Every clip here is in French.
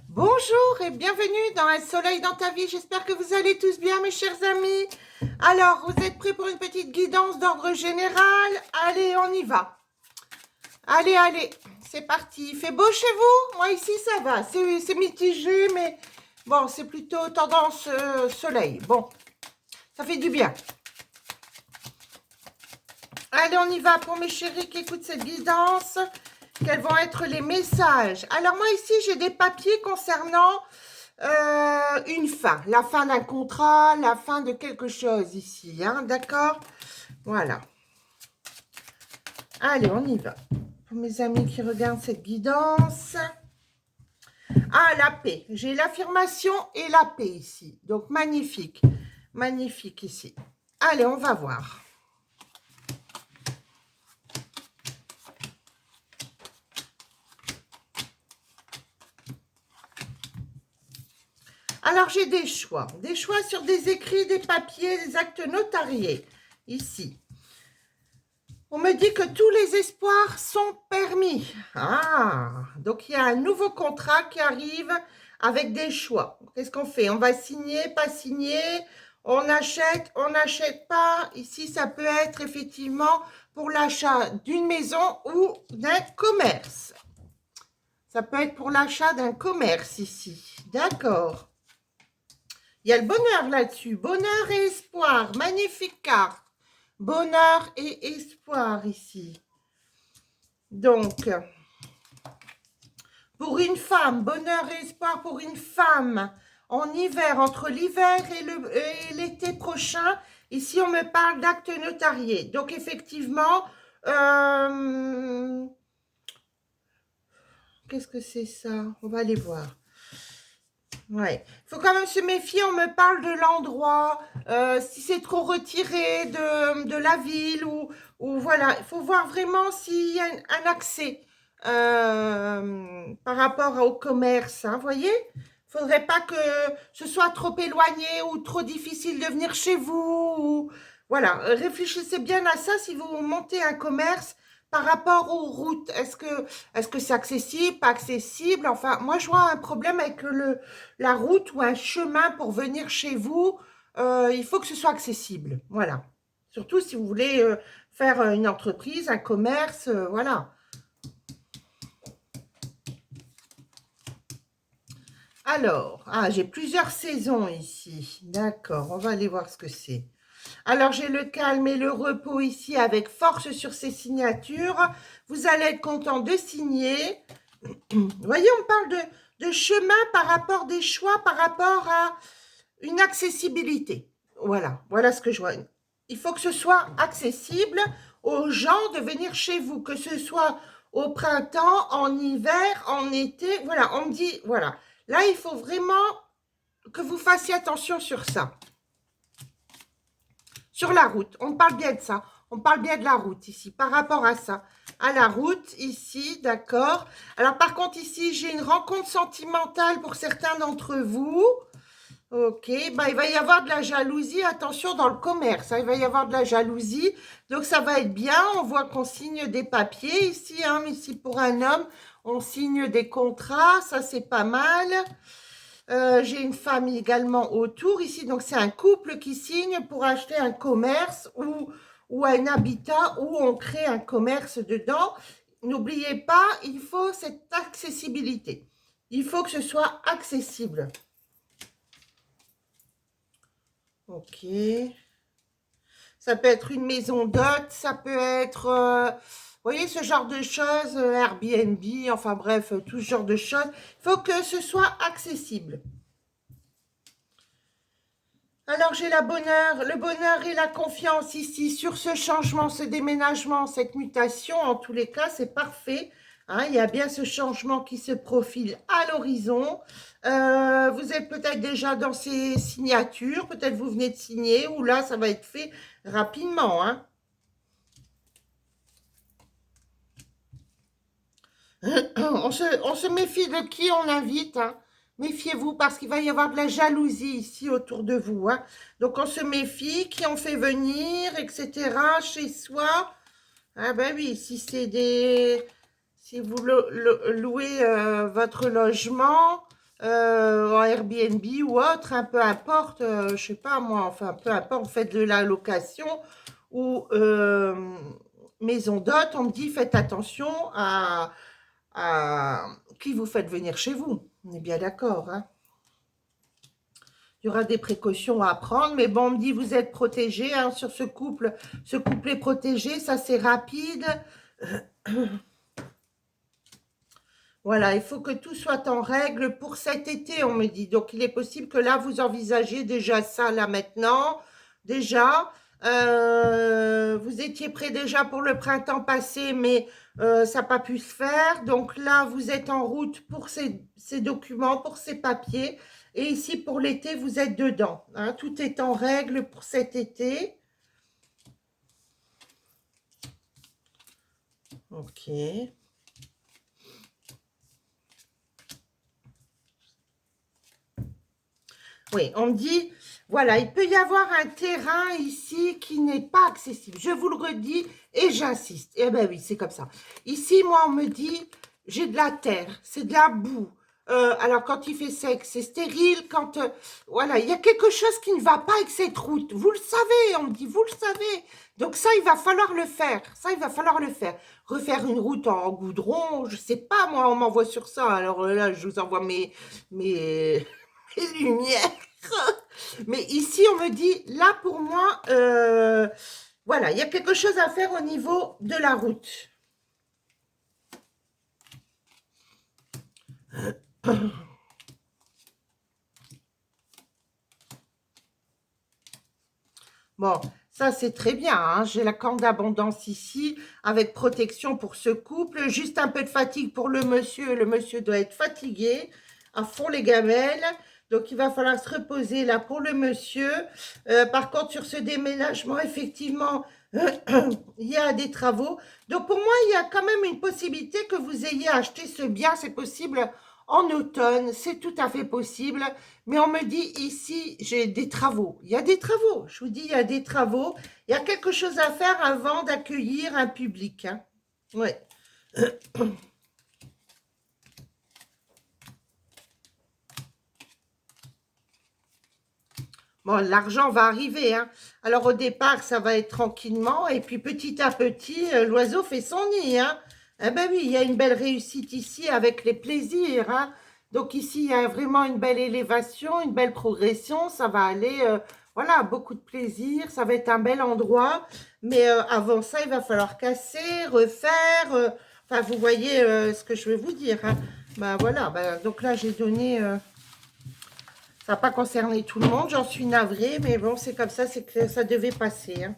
Bonjour et bienvenue dans Un soleil dans ta vie. J'espère que vous allez tous bien, mes chers amis. Alors, vous êtes prêts pour une petite guidance d'ordre général? Allez, on y va. Allez, allez, c'est parti. Il fait beau chez vous? Moi, ici, ça va. C'est mitigé, mais bon, c'est plutôt tendance soleil. Bon, ça fait du bien. Allez, on y va pour mes chéris qui écoutent cette guidance. Quels vont être les messages? Alors, moi, ici, j'ai des papiers concernant une fin. La fin d'un contrat, la fin de quelque chose ici. Hein, d'accord? Voilà. Allez, on y va. Pour mes amis qui regardent cette guidance. Ah, la paix. J'ai l'affirmation et la paix ici. Donc, magnifique. Magnifique ici. Allez, on va voir. Alors, j'ai des choix sur des écrits, des papiers, des actes notariés, ici. On me dit que tous les espoirs sont permis. Ah, donc il y a un nouveau contrat qui arrive avec des choix. Qu'est-ce qu'on fait? On va signer, pas signer, on n'achète pas. Ici, ça peut être effectivement pour l'achat d'une maison ou d'un commerce. Ça peut être pour l'achat d'un commerce ici. D'accord. Il y a le bonheur là-dessus. Bonheur et espoir. Magnifique carte. Bonheur et espoir ici. Donc, pour une femme, bonheur et espoir pour une femme en hiver, entre l'hiver et l'été prochain. Ici, on me parle d'actes notariés. Donc, effectivement, qu'est-ce que c'est ça? On va aller voir. Ouais, il faut quand même se méfier, on me parle de l'endroit, si c'est trop retiré de la ville ou voilà, il faut voir vraiment s'il y a un accès par rapport au commerce, hein, voyez? Il ne faudrait pas que ce soit trop éloigné ou trop difficile de venir chez vous. Voilà, réfléchissez bien à ça si vous montez un commerce par rapport aux routes. Est-ce que c'est accessible, pas accessible? Enfin, moi, je vois un problème avec la route ou un chemin pour venir chez vous. Il faut que ce soit accessible. Voilà. Surtout si vous voulez faire une entreprise, un commerce, voilà. Alors, j'ai plusieurs saisons ici. D'accord, on va aller voir ce que c'est. Alors, j'ai le calme et le repos ici avec force sur ces signatures. Vous allez être content de signer. Vous voyez, on parle de chemin par rapport des choix, par rapport à une accessibilité. Voilà, voilà ce que je vois. Il faut que ce soit accessible aux gens de venir chez vous, que ce soit au printemps, en hiver, en été. Voilà, on me dit, voilà. Là, il faut vraiment que vous fassiez attention sur ça. Sur la route, on parle bien de ça. On parle bien de la route ici, par rapport à ça. À la route, ici, d'accord. Alors, par contre, ici, j'ai une rencontre sentimentale pour certains d'entre vous. Ok, bah, il va y avoir de la jalousie, attention dans le commerce, hein, il va y avoir de la jalousie, donc ça va être bien, on voit qu'on signe des papiers ici, hein, mais ici pour un homme, on signe des contrats, ça c'est pas mal. J'ai une femme également autour ici, donc c'est un couple qui signe pour acheter un commerce ou un habitat où on crée un commerce dedans. N'oubliez pas, il faut cette accessibilité, il faut que ce soit accessible. Ok. Ça peut être une maison d'hôte, ça peut être, vous voyez, ce genre de choses, Airbnb, enfin bref, tout ce genre de choses. Il faut que ce soit accessible. Alors, j'ai le bonheur et la confiance ici sur ce changement, ce déménagement, cette mutation. En tous les cas, c'est parfait. Hein, il y a bien ce changement qui se profile à l'horizon. Vous êtes peut-être déjà dans ces signatures, peut-être vous venez de signer, ou là, ça va être fait rapidement. Hein. On se méfie de qui on invite. Hein. Méfiez-vous parce qu'il va y avoir de la jalousie ici autour de vous. Hein. Donc, on se méfie, qui on fait venir, etc. Chez soi. Ah ben oui, si c'est des... Si vous louez votre logement, en Airbnb ou autre, hein, peu importe, je sais pas moi, enfin peu importe, faites de la location ou maison d'hôte, on me dit faites attention à qui vous faites venir chez vous. On est bien d'accord, hein. Il y aura des précautions à prendre, mais bon, on me dit vous êtes protégés hein, sur ce couple. Ce couple est protégé, ça c'est rapide. Voilà, il faut que tout soit en règle pour cet été, on me dit. Donc, il est possible que là, vous envisagiez déjà ça, là, maintenant. Déjà, vous étiez prêt déjà pour le printemps passé, mais ça n'a pas pu se faire. Donc là, vous êtes en route pour ces documents, pour ces papiers. Et ici, pour l'été, vous êtes dedans, hein. Tout est en règle pour cet été. Ok. Oui, on me dit, voilà, il peut y avoir un terrain ici qui n'est pas accessible. Je vous le redis et j'insiste. Eh bien oui, c'est comme ça. Ici, moi, on me dit, j'ai de la terre, c'est de la boue. Alors, quand il fait sec, c'est stérile. Quand, voilà, il y a quelque chose qui ne va pas avec cette route. Vous le savez, on me dit, vous le savez. Donc ça, il va falloir le faire. Ça, il va falloir le faire. Refaire une route en goudron, je sais pas, moi, on m'envoie sur ça. Alors là, je vous envoie mes lumières. Mais ici, on me dit, là, pour moi, voilà, il y a quelque chose à faire au niveau de la route. Bon, ça, c'est très bien, hein. J'ai la corne d'abondance ici, avec protection pour ce couple. Juste un peu de fatigue pour le monsieur. Le monsieur doit être fatigué, à fond les gamelles. Donc, il va falloir se reposer là pour le monsieur. Par contre, sur ce déménagement, effectivement, il y a des travaux. Donc, pour moi, il y a quand même une possibilité que vous ayez acheté ce bien. C'est possible en automne, c'est tout à fait possible. Mais on me dit ici, j'ai des travaux. Il y a des travaux. Je vous dis, il y a des travaux. Il y a quelque chose à faire avant d'accueillir un public, hein. Ouais. Bon, l'argent va arriver, hein. Alors au départ, ça va être tranquillement, et puis petit à petit, l'oiseau fait son nid, hein. Eh ben oui, il y a une belle réussite ici avec les plaisirs, hein. Donc ici, il y a vraiment une belle élévation, une belle progression. Ça va aller, voilà, beaucoup de plaisir. Ça va être un bel endroit. Mais avant ça, il va falloir casser, refaire. Enfin, vous voyez ce que je vais vous dire, hein. Ben voilà, ben, donc là, j'ai donné... ça n'a pas concerné tout le monde, j'en suis navrée, mais bon, c'est comme ça, c'est que ça devait passer, hein.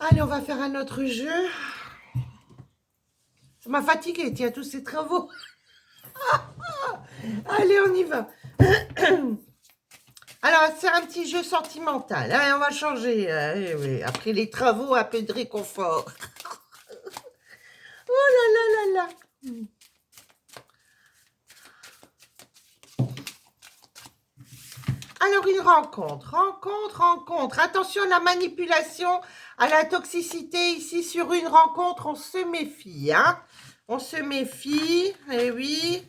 Allez, on va faire un autre jeu. Ça m'a fatiguée, tiens, tous ces travaux. Allez, on y va. Alors, c'est un petit jeu sentimental. Allez, on va changer. Oui. Après les travaux, un peu de réconfort. Oh là là là là. Alors, une rencontre. Attention à la manipulation, à la toxicité. Ici, sur une rencontre, on se méfie, hein. On se méfie, eh oui.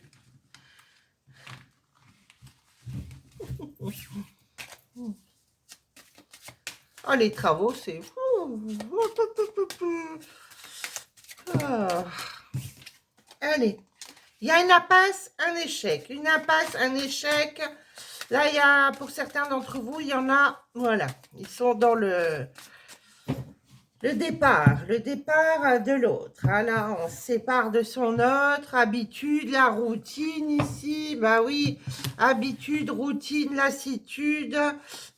Oh, les travaux, c'est... Ah. Allez, il y a une impasse, un échec. Une impasse, un échec. Là, il y a, pour certains d'entre vous, il y en a, voilà, ils sont dans le départ de l'autre. Ah là, on se sépare de son autre, habitude, la routine ici, bah oui, habitude, routine, lassitude.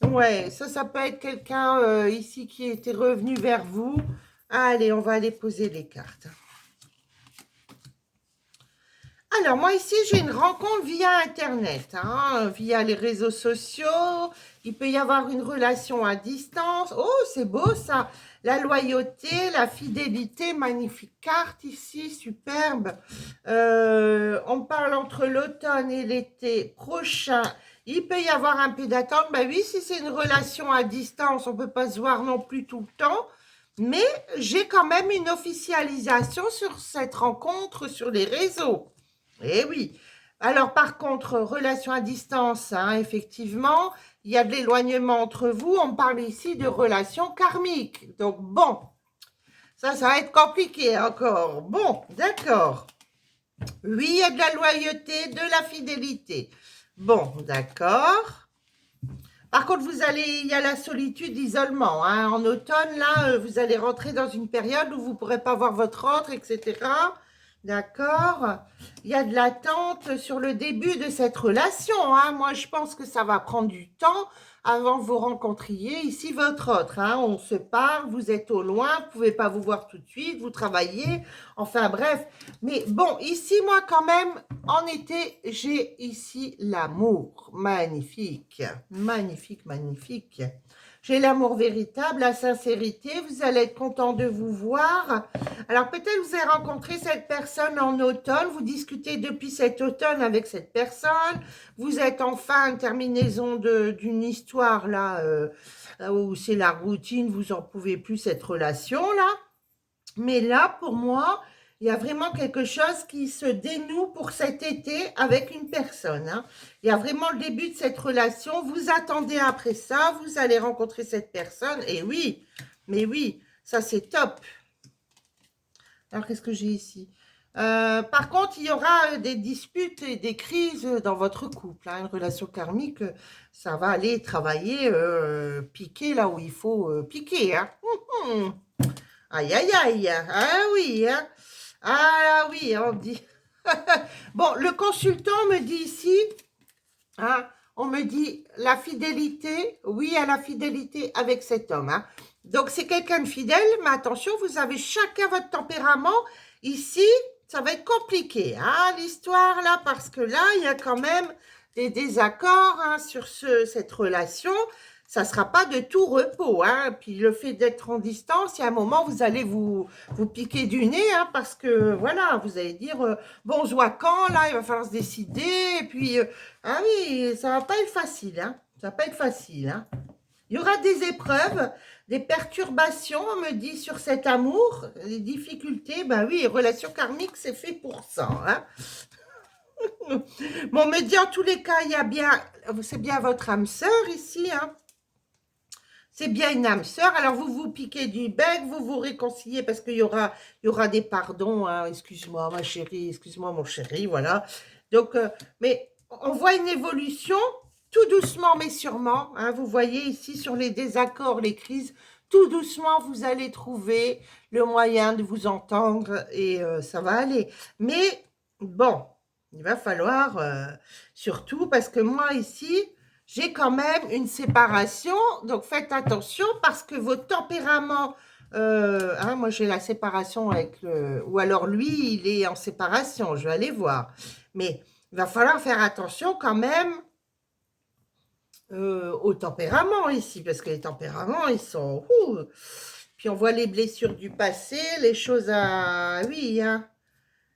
Ouais, ça peut être quelqu'un ici qui était revenu vers vous. Allez, on va aller poser les cartes. Alors, moi ici, j'ai une rencontre via Internet, hein, via les réseaux sociaux. Il peut y avoir une relation à distance. Oh, c'est beau ça. La loyauté, la fidélité, magnifique carte ici, superbe. On parle entre l'automne et l'été prochain. Il peut y avoir un peu d'attente. Ben oui, si c'est une relation à distance, on ne peut pas se voir non plus tout le temps. Mais j'ai quand même une officialisation sur cette rencontre sur les réseaux. Eh oui. Alors, par contre, relation à distance, hein, effectivement, il y a de l'éloignement entre vous. On parle ici de relation karmique. Donc, bon, ça va être compliqué encore. Bon, d'accord. Oui, il y a de la loyauté, de la fidélité. Bon, d'accord. Par contre, il y a la solitude, l'isolement, hein. En automne, là, vous allez rentrer dans une période où vous ne pourrez pas voir votre autre, etc. D'accord. Il y a de l'attente sur le début de cette relation, hein. Moi, je pense que ça va prendre du temps avant que vous rencontriez ici votre autre, hein. On se parle, vous êtes au loin, vous ne pouvez pas vous voir tout de suite, vous travaillez. Enfin, bref. Mais bon, ici, moi, quand même, en été, j'ai ici l'amour. Magnifique, magnifique, magnifique. J'ai l'amour véritable, la sincérité. Vous allez être content de vous voir. Alors, peut-être vous avez rencontré cette personne en automne. Vous discutez depuis cet automne avec cette personne. Vous êtes enfin une terminaison d'une histoire, là, où c'est la routine. Vous n'en pouvez plus, cette relation-là. Mais là, pour moi, il y a vraiment quelque chose qui se dénoue pour cet été avec une personne, hein. Il y a vraiment le début de cette relation. Vous attendez après ça, vous allez rencontrer cette personne. Et oui, mais oui, ça c'est top. Alors, qu'est-ce que j'ai ici? Par contre, il y aura des disputes et des crises dans votre couple, hein. Une relation karmique, ça va aller travailler, piquer là où il faut piquer, hein. Aïe, aïe, aïe. Ah oui, hein. Ah oui, on dit. Bon, le consultant me dit ici, hein, on me dit la fidélité, oui à la fidélité avec cet homme, hein. Donc, c'est quelqu'un de fidèle, mais attention, vous avez chacun votre tempérament. Ici, ça va être compliqué, hein, l'histoire, là, parce que là, il y a quand même des désaccords, hein, sur cette relation. Ça ne sera pas de tout repos, hein. Puis le fait d'être en distance, il y a un moment, vous allez vous piquer du nez, hein, parce que, voilà, vous allez dire, bon, on se voit quand, là, il va falloir se décider, et puis, ah oui, ça ne va pas être facile, hein. Ça va pas être facile, hein. Il y aura des épreuves, des perturbations, on me dit, sur cet amour, des difficultés. Ben oui, relation karmique, c'est fait pour ça, hein. Bon, on me dit, en tous les cas, il y a bien, c'est bien votre âme sœur ici, hein. C'est bien une âme sœur. Alors, vous vous piquez du bec, vous vous réconciliez parce qu'il y aura des pardons, hein. Excuse-moi, ma chérie, excuse-moi, mon chéri, voilà. Donc, mais on voit une évolution, tout doucement, mais sûrement, hein. Vous voyez ici sur les désaccords, les crises, tout doucement, vous allez trouver le moyen de vous entendre et ça va aller. Mais bon, il va falloir, surtout parce que moi ici, j'ai quand même une séparation, donc faites attention parce que vos tempéraments, hein, moi j'ai la séparation avec le... Ou alors lui, il est en séparation, je vais aller voir. Mais il va falloir faire attention quand même au tempérament ici, parce que les tempéraments, ils sont... Puis on voit les blessures du passé, les choses à... Oui, hein.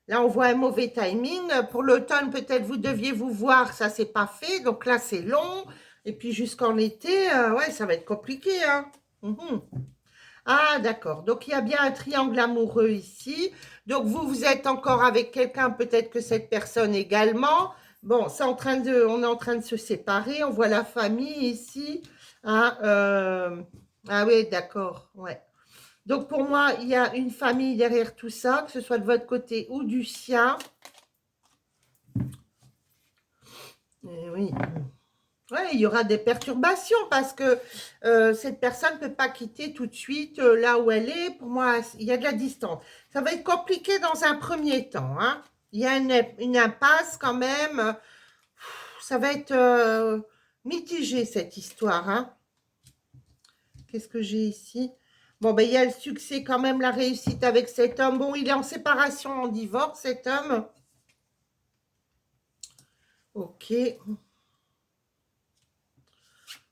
Là, on voit un mauvais timing. Pour l'automne, peut-être vous deviez vous voir, ça c'est pas fait. Donc là, c'est long. Et puis jusqu'en été, ouais, ça va être compliqué, hein. Mhm. Ah, d'accord. Donc il y a bien un triangle amoureux ici. Donc vous êtes encore avec quelqu'un, peut-être que cette personne également. Bon, on est en train de se séparer. On voit la famille ici, hein, ah oui, d'accord. Ouais. Donc, pour moi, il y a une famille derrière tout ça, que ce soit de votre côté ou du sien. Et oui. Ouais, il y aura des perturbations parce que cette personne ne peut pas quitter tout de suite là où elle est. Pour moi, il y a de la distance. Ça va être compliqué dans un premier temps, hein. Il y a une impasse quand même. Ça va être mitigé, cette histoire, hein. Qu'est-ce que j'ai ici? Bon, ben, il y a le succès quand même, la réussite avec cet homme. Bon, il est en séparation, en divorce, cet homme. Ok.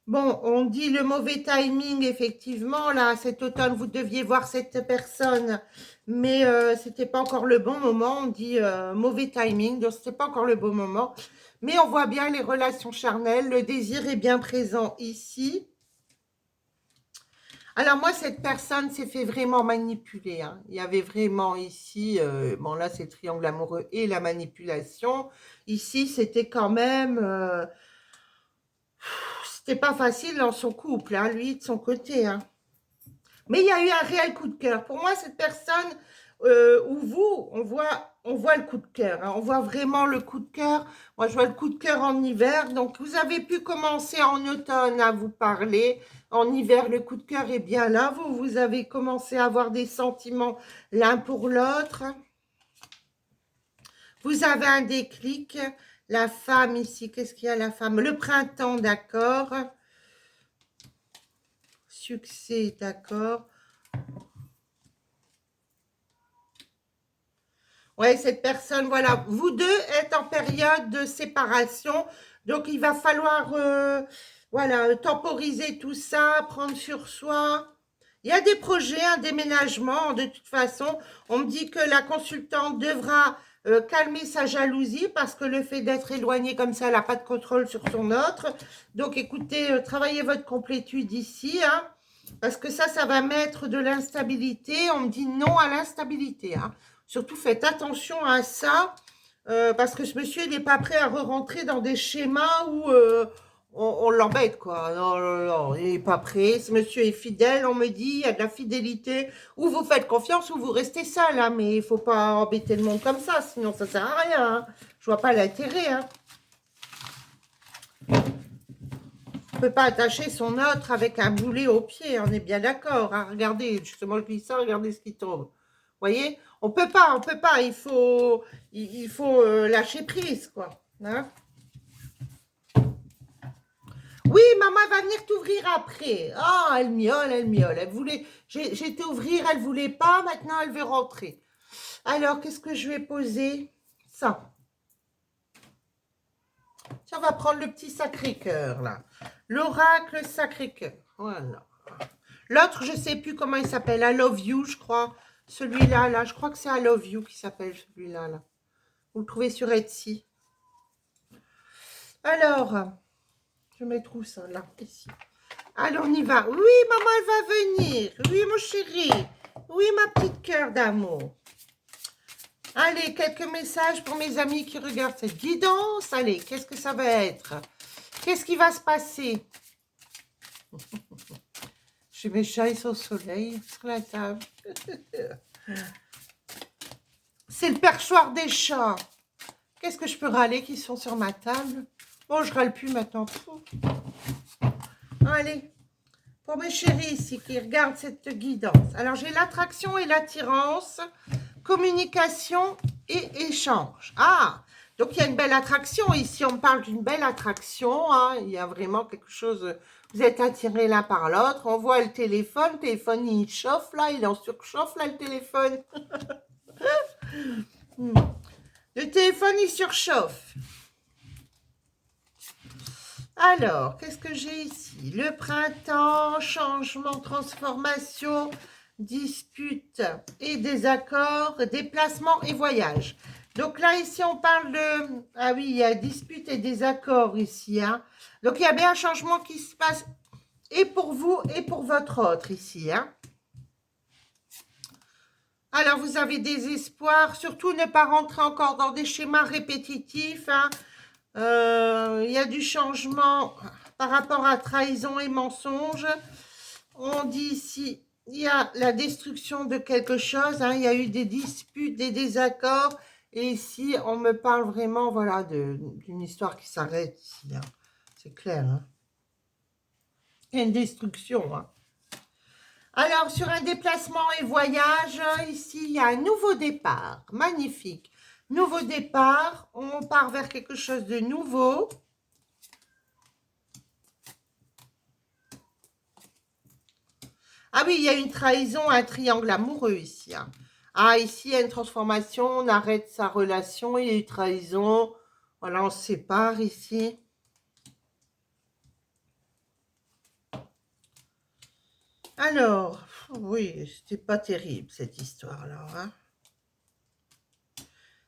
Bon, on dit le mauvais timing, effectivement. Là, cet automne, vous deviez voir cette personne, mais c'était pas encore le bon moment. On dit mauvais timing, donc c'était pas encore le bon moment. Mais on voit bien les relations charnelles. Le désir est bien présent ici. Alors moi, cette personne s'est fait vraiment manipuler, hein. Il y avait vraiment ici, bon là c'est le triangle amoureux et la manipulation. Ici, c'était quand même, c'était pas facile dans son couple, hein, lui de son côté, hein. Mais il y a eu un réel coup de cœur. Pour moi, cette personne, ou vous, on voit le coup de cœur, hein. On voit vraiment le coup de cœur. Moi, je vois le coup de cœur en hiver. Donc, vous avez pu commencer en automne à vous parler. En hiver, le coup de cœur est bien là. Vous avez commencé à avoir des sentiments l'un pour l'autre. Vous avez un déclic. La femme ici, qu'est-ce qu'il y a la femme? Le printemps, d'accord. Succès, d'accord. Ouais, cette personne, voilà, vous deux êtes en période de séparation, donc il va falloir, voilà, temporiser tout ça, prendre sur soi. Il y a des projets, un déménagement, de toute façon, on me dit que la consultante devra calmer sa jalousie parce que le fait d'être éloignée comme ça, elle n'a pas de contrôle sur son autre. Donc écoutez, travaillez votre complétude ici, hein, parce que ça va mettre de l'instabilité. On me dit non à l'instabilité, hein. Surtout, faites attention à ça, parce que ce monsieur, il n'est pas prêt à re-rentrer dans des schémas où on l'embête, quoi. Non, non, non, il n'est pas prêt. Ce monsieur est fidèle, on me dit, il y a de la fidélité. Ou vous faites confiance, ou vous restez seul, hein, mais il ne faut pas embêter le monde comme ça, sinon ça ne sert à rien, hein. Je vois pas l'intérêt, hein. On ne peut pas attacher son autre avec un boulet au pied, on est bien d'accord, hein. Regardez, justement, je dis ça, regardez ce qui tombe. Vous voyez, on peut pas, il faut lâcher prise, quoi, hein. Oui, maman va venir t'ouvrir après. Ah, elle miaule, elle miaule. Elle voulait, j'ai été ouvrir, elle voulait pas, maintenant elle veut rentrer. Alors, qu'est-ce que je vais poser? Ça. Tiens, on va prendre le petit Sacré-Cœur, là. L'oracle Sacré-Cœur. Voilà. L'autre, je ne sais plus comment il s'appelle. I Love You, je crois. Celui-là, là, je crois que c'est I Love You qui s'appelle celui-là, là. Vous le trouvez sur Etsy. Alors, je vais mettre où ça, là, ici. Alors, on y va. Oui, maman, elle va venir. Oui, mon chéri. Oui, ma petite cœur d'amour. Allez, quelques messages pour mes amis qui regardent cette guidance. Allez, qu'est-ce que ça va être? Qu'est-ce qui va se passer? J'ai mes chats, ils sont au soleil sur la table. C'est le perchoir des chats. Qu'est-ce que je peux râler qui sont sur ma table? Bon, je râle plus maintenant. Allez, pour mes chéris ici qui regardent cette guidance. Alors, j'ai l'attraction et l'attirance, communication et échange. Ah, donc il y a une belle attraction. Ici, on me parle d'une belle attraction, hein. Il y a vraiment quelque chose... Vous êtes attirés l'un par l'autre. On voit le téléphone. Le téléphone, il chauffe là. Il en surchauffe là, le téléphone. Le téléphone, il surchauffe. Alors, qu'est-ce que j'ai ici? Le printemps, changement, transformation, dispute et désaccord, déplacement et voyage. Donc là, ici, on parle de... Ah oui, il y a dispute et désaccord ici, hein. Donc, il y a bien un changement qui se passe et pour vous et pour votre autre ici, hein. Alors, vous avez des espoirs, surtout ne pas rentrer encore dans des schémas répétitifs, hein. Il y a du changement par rapport à trahison et mensonge. On dit ici, il y a la destruction de quelque chose, hein. Il y a eu des disputes, des désaccords. Et ici, on me parle vraiment, voilà, d'une histoire qui s'arrête ici, hein. C'est clair, hein. Il y a une destruction, hein. Alors, sur un déplacement et voyage, ici, il y a un nouveau départ. Magnifique. Nouveau départ, on part vers quelque chose de nouveau. Ah oui, il y a une trahison, un triangle amoureux ici, hein. Ah, ici, il y a une transformation, on arrête sa relation, il y a une trahison. Voilà, on se sépare ici. Alors, oui, c'était pas terrible cette histoire-là, hein.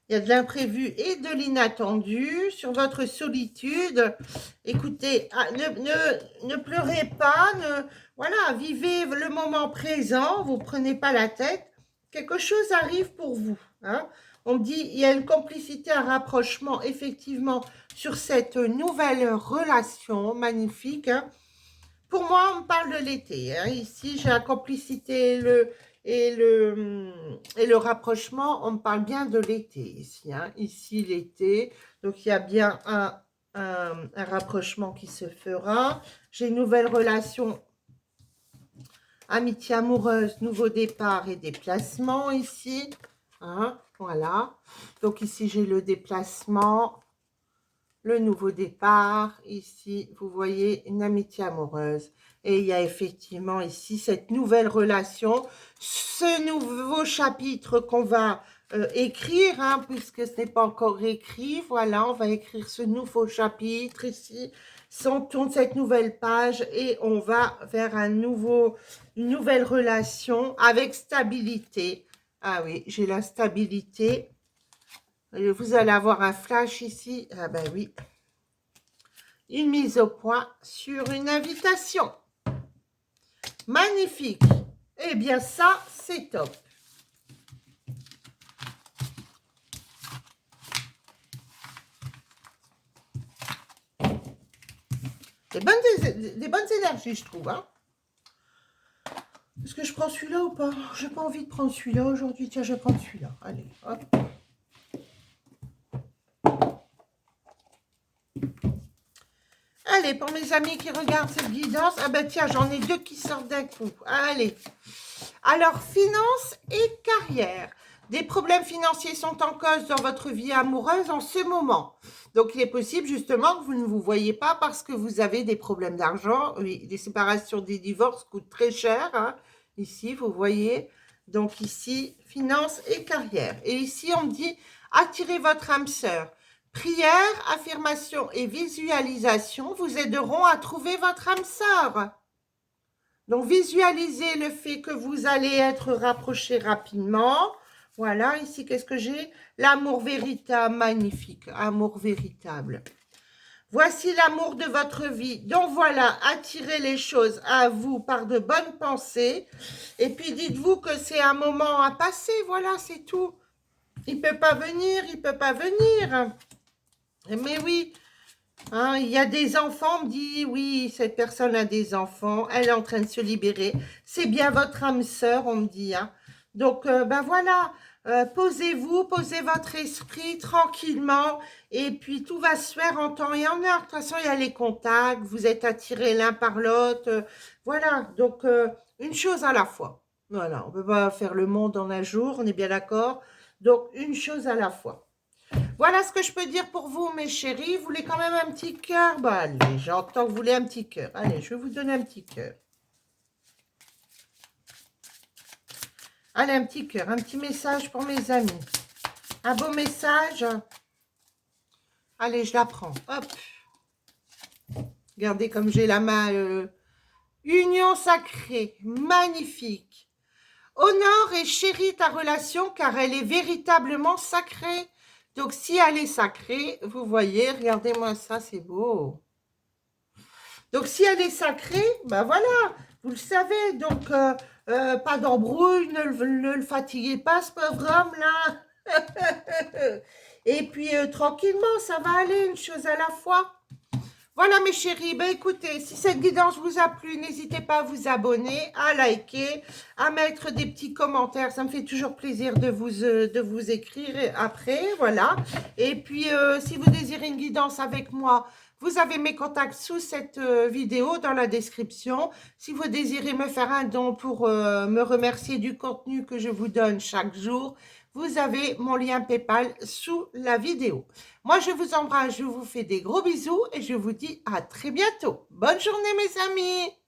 Il y a de l'imprévu et de l'inattendu sur votre solitude. Écoutez, ne pleurez pas, voilà, vivez le moment présent, vous ne prenez pas la tête. Quelque chose arrive pour vous. Hein. On me dit, il y a une complicité, un rapprochement, effectivement, sur cette nouvelle relation magnifique. Hein. Pour moi, on me parle de l'été. Hein. Ici, j'ai la complicité et le rapprochement. On me parle bien de l'été ici. Hein. Ici, l'été. Donc, il y a bien un rapprochement qui se fera. J'ai une nouvelle relation, amitié amoureuse, nouveau départ et déplacement ici. Hein. Voilà. Donc, ici, j'ai le déplacement. Le nouveau départ, ici, vous voyez, une amitié amoureuse. Et il y a effectivement ici cette nouvelle relation, ce nouveau chapitre qu'on va écrire, hein, puisque ce n'est pas encore écrit. Voilà, on va écrire ce nouveau chapitre ici. On tourne cette nouvelle page et on va vers une nouvelle relation avec stabilité. Ah oui, j'ai la stabilité. Vous allez avoir un flash ici. Ah ben oui. Une mise au point sur une invitation. Magnifique. Eh bien ça, c'est top. Des bonnes énergies, je trouve. Hein. Est-ce que je prends celui-là ou pas? J'ai pas envie de prendre celui-là aujourd'hui. Tiens, je vais prendre celui-là. Allez, hop. Allez, pour mes amis qui regardent cette guidance, ah ben tiens, j'en ai deux qui sortent d'un coup. Allez. Alors, finances et carrière. Des problèmes financiers sont en cause dans votre vie amoureuse en ce moment. Donc, il est possible justement que vous ne vous voyez pas parce que vous avez des problèmes d'argent. Oui, des séparations, des divorces coûtent très cher. Hein. Ici, vous voyez. Donc, ici, finances et carrière. Et ici, on me dit, attirez votre âme sœur. Prière, affirmation et visualisation vous aideront à trouver votre âme sœur. Donc, visualisez le fait que vous allez être rapprochés rapidement. Voilà, ici, qu'est-ce que j'ai? L'amour véritable, magnifique, amour véritable. Voici l'amour de votre vie. Donc, voilà, attirez les choses à vous par de bonnes pensées. Et puis, dites-vous que c'est un moment à passer. Voilà, c'est tout. Il ne peut pas venir, il ne peut pas venir. Mais oui, hein, il y a des enfants, on me dit, oui, cette personne a des enfants, elle est en train de se libérer. C'est bien votre âme sœur, on me dit. Hein. Donc, ben voilà, posez-vous, posez votre esprit tranquillement, et puis tout va se faire en temps et en heure. De toute façon, il y a les contacts, vous êtes attirés l'un par l'autre. Voilà, donc une chose à la fois. Voilà, on ne peut pas faire le monde en un jour, on est bien d'accord. Donc, une chose à la fois. Voilà ce que je peux dire pour vous, mes chéris. Vous voulez quand même un petit cœur? Bah, allez, j'entends que vous voulez un petit cœur. Allez, je vais vous donner un petit cœur. Allez, un petit cœur, un petit message pour mes amis. Un beau message. Allez, je la prends. Hop. Regardez comme j'ai la main. Union sacrée, magnifique. Honore et chéris ta relation car elle est véritablement sacrée. Donc, si elle est sacrée, vous voyez, regardez-moi ça, c'est beau. Donc, si elle est sacrée, ben voilà, vous le savez. Donc, pas d'embrouille, ne le fatiguez pas, ce pauvre homme-là. Et puis, tranquillement, ça va aller, une chose à la fois. Voilà mes chéris, ben écoutez, si cette guidance vous a plu, n'hésitez pas à vous abonner, à liker, à mettre des petits commentaires. Ça me fait toujours plaisir de vous écrire après, voilà. Et puis, si vous désirez une guidance avec moi, vous avez mes contacts sous cette vidéo dans la description. Si vous désirez me faire un don pour me remercier du contenu que je vous donne chaque jour, vous avez mon lien PayPal sous la vidéo. Moi, je vous embrasse, je vous fais des gros bisous et je vous dis à très bientôt. Bonne journée, mes amis!